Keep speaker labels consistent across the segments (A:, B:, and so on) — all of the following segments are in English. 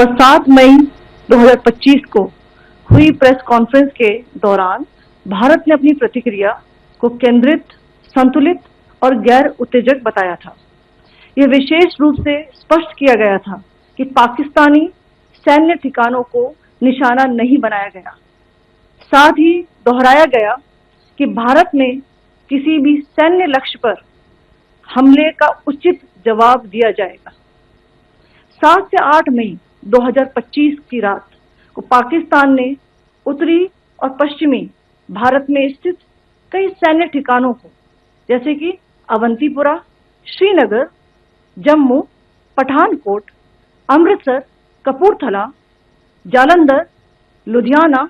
A: पर 7 मई 2025 को हुई प्रेस कॉन्फ्रेंस के दौरान भारत ने अपनी प्रतिक्रिया को केंद्रित, संतुलित और गैर उत्तेजक बताया था। यह विशेष रूप से स्पष्ट किया गया था कि पाकिस्तानी सैन्य ठिकानों को निशाना नहीं बनाया गया। साथ ही दोहराया गया कि भारत ने किसी भी सैन्य लक्ष्य पर हमले का उचित जवाब दिया जाएगा। 7 से 8 मई 2025 की रात को पाकिस्तान ने उत्तरी और पश्चिमी भारत में स्थित कई सैन्य ठिकानों को, जैसे कि अवंतीपुरा, श्रीनगर, जम्मू, पठानकोट, अमृतसर, कपूरथला, जालंधर, लुधियाना,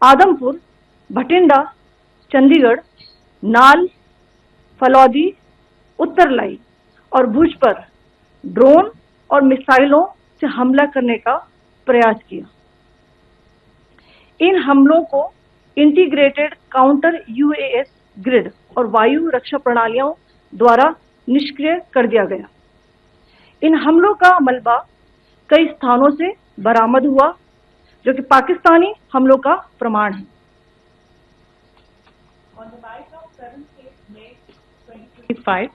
A: आदमपुर, भटिंडा, चंडीगढ़, नाल, फलौदी, उत्तरलाई और भुज पर ड्रोन और मिसाइलों से हमला करने का प्रयास किया। इन हमलों को इंटीग्रेटेड काउंटर यूएस ग्रिड और वायु रक्षा प्रणालियों द्वारा निष्क्रिय कर दिया गया। इन हमलों का मलबा कई स्थानों से बरामद हुआ, जो कि पाकिस्तानी हमलों का प्रमाण है।
B: On the night of 7th May 2025,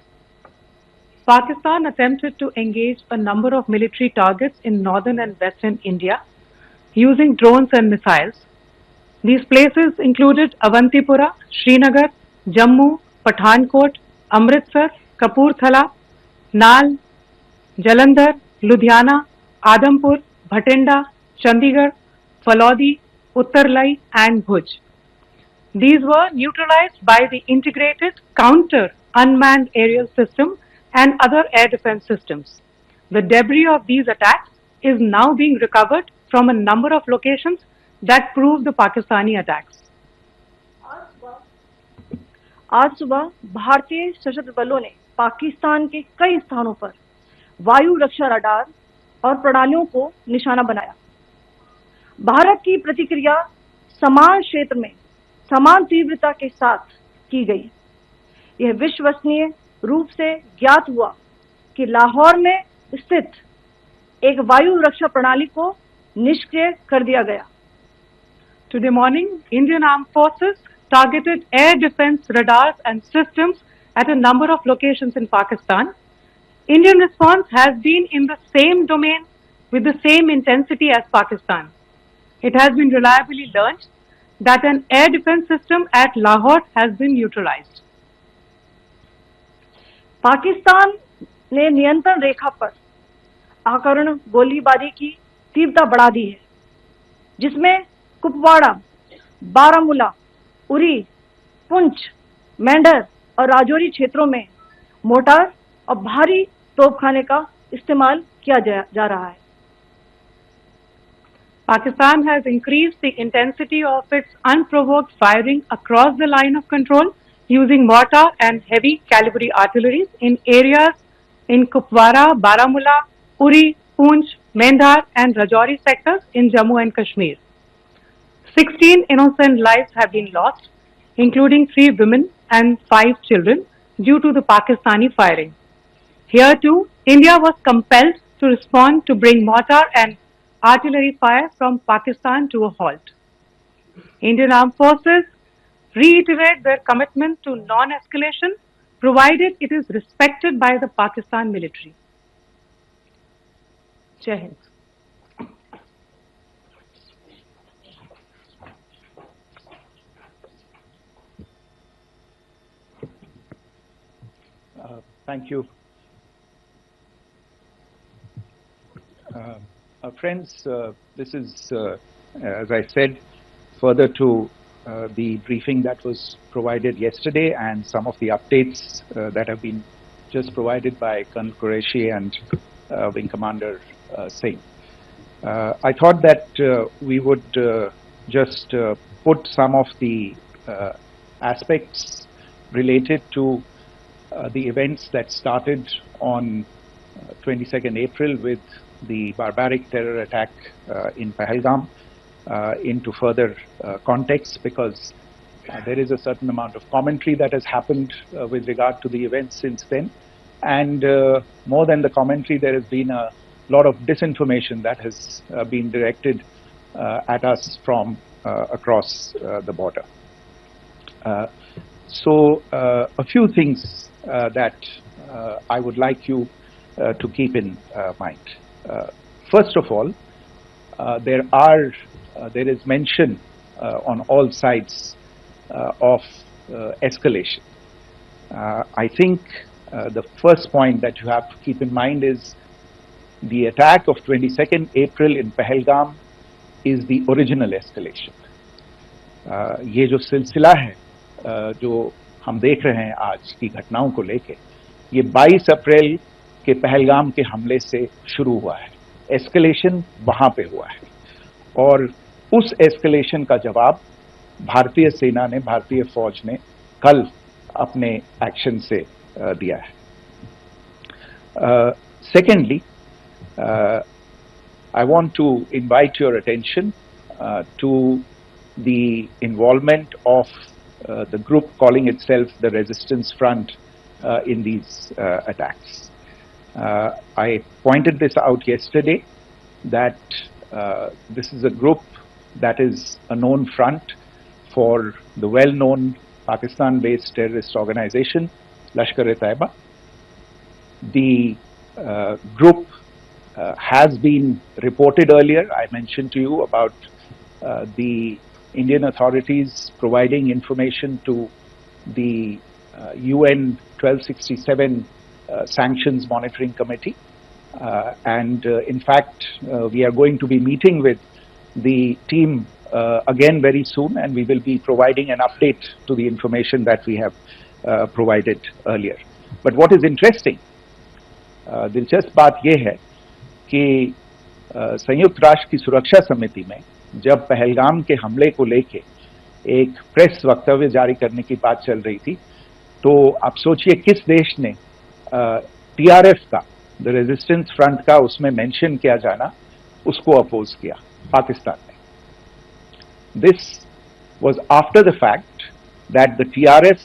B: Pakistan attempted to engage a number of military targets in northern and western India using drones and missiles. These places included Avantipura, Srinagar, Jammu, Pathankot, Amritsar, Kapurthala, Nal, Jalandhar, Ludhiana, Adampur, Bhatinda, Chandigarh, Falodi, Uttarlai and Bhuj. These were neutralized by the integrated counter unmanned aerial system and other air defense systems. The debris of these attacks is now being recovered from a number of locations that prove the Pakistani attacks.
A: आज सुबह भारतीय सशस्त्र बलों ने पाकिस्तान के कई स्थानों पर वायु रक्षा रडार और प्रणालियों को निशाना बनाया। भारत की प्रतिक्रिया समान क्षेत्र में समान तीव्रता के साथ की गई। यह विश्वसनीय रूप से ज्ञात हुआ कि लाहौर में स्थित एक वायु रक्षा प्रणाली को निष्क्रिय कर दिया गया।
B: Today morning, Indian Armed Forces targeted air defense radars and systems at a number of locations in Pakistan. Indian response has been in the same domain with the same intensity as Pakistan. It has been reliably learned that an air defense system at Lahore has been neutralized.
A: Pakistan ने नियंत्रण रेखा पर आकरण गोलीबारी की तीव्रता बढ़ा दी है, जिसमें कुपवाड़ा, बारामूला, उरी, पुंछ, मेंढर और राजौरी क्षेत्रों में मोर्टार और भारी तोपखाने का इस्तेमाल किया जा रहा है।
B: Pakistan has increased the intensity of its unprovoked firing across the line of control using mortar and heavy calibre artillery in areas in Kupwara, Baramulla, Uri, Poonch, Mendhar and Rajouri sectors in Jammu and Kashmir. 16 innocent lives have been lost, including 3 women and 5 children, due to the Pakistani firing. Here too, India was compelled to respond to bring mortar and artillery fire from Pakistan to a halt. Indian Armed Forces reiterate their commitment to non-escalation, provided it is respected by the Pakistan military. Jai Hind.
C: Thank you. Friends, this is, as I said, further to the briefing that was provided yesterday and some of the updates that have been just provided by Colonel Qureshi and Wing Commander Singh. I thought that we would just put some of the aspects related to the events that started on 22nd April with the barbaric terror attack in Pahalgam into further context, because there is a certain amount of commentary that has happened with regard to the events since then, and more than the commentary, there has been a lot of disinformation that has been directed at us from across the border. A few things that I would like you to keep in mind. First of all, there is mention on all sides of escalation. I think the first point that you have to keep in mind is the attack of 22nd April in Pahalgam is the original escalation. ये जो सिलसिला है जो हम देख रहे हैं आज की घटनाओं को लेके, ये 22 अप्रैल के पहलगाम के हमले से शुरू हुआ है. एस्केलेशन वहां पे हुआ है और उस एस्केलेशन का जवाब भारतीय सेना ने, भारतीय फौज ने कल अपने एक्शन से दिया है. Secondly, I want to invite your attention to the involvement of the group calling itself the Resistance Front in these attacks. I pointed this out yesterday that this is a group that is a known front for the well-known Pakistan-based terrorist organization Lashkar-e-Taiba. The group has been reported earlier. I mentioned to you about the Indian authorities providing information to the UN 1267 Sanctions Monitoring Committee. In fact, we are going to be meeting with the team again very soon, and we will be providing an update to the information that we have provided earlier. But what is interesting, दिलचस्प बात यह है कि संयुक्त राष्ट्र की सुरक्षा समिति में जब पहलगाम के हमले को लेके एक प्रेस वक्तव्य जारी करने की बात चल रही थी, तो आप सोचिए किस देश ने टीआरएफ का, द रेजिस्टेंस फ्रंट का उसमें मेंशन किया जाना, उसको अपोज किया. पाकिस्तान ने. This was after the fact that the TRF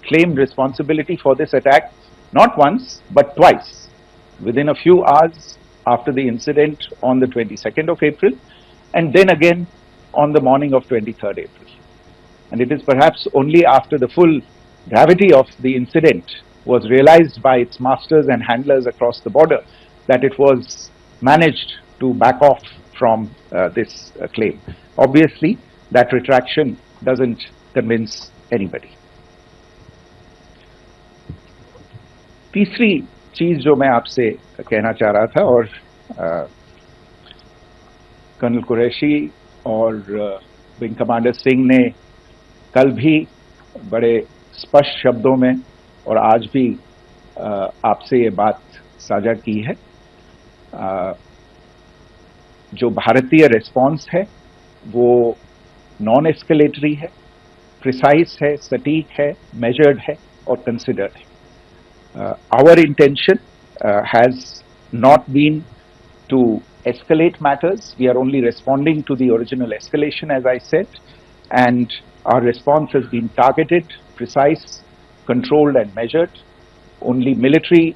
C: claimed responsibility for this attack not once but twice within a few hours after the incident on the 22nd of April and then again on the morning of 23rd April. And it is perhaps only after the full gravity of the incident was realized by its masters and handlers across the border that it was managed to back off from this claim. Obviously, that retraction doesn't convince anybody. तीसरी चीज जो मैं आपसे कहना चाह रहा था, और कर्नल कुरैशी और विंग कमांडर सिंह ने कल भी बड़े स्पष्ट शब्दों में और आज भी आपसे ये बात साझा की है. जो भारतीय रिस्पॉन्स है वो नॉन एस्केलेटरी है, प्रिसाइज है, सटीक है, मेजर्ड है और कंसिडर्ड है. Our intention has not been to escalate matters. We are only responding to the original escalation, as I said, and our response has been targeted, precise, controlled and measured. Only military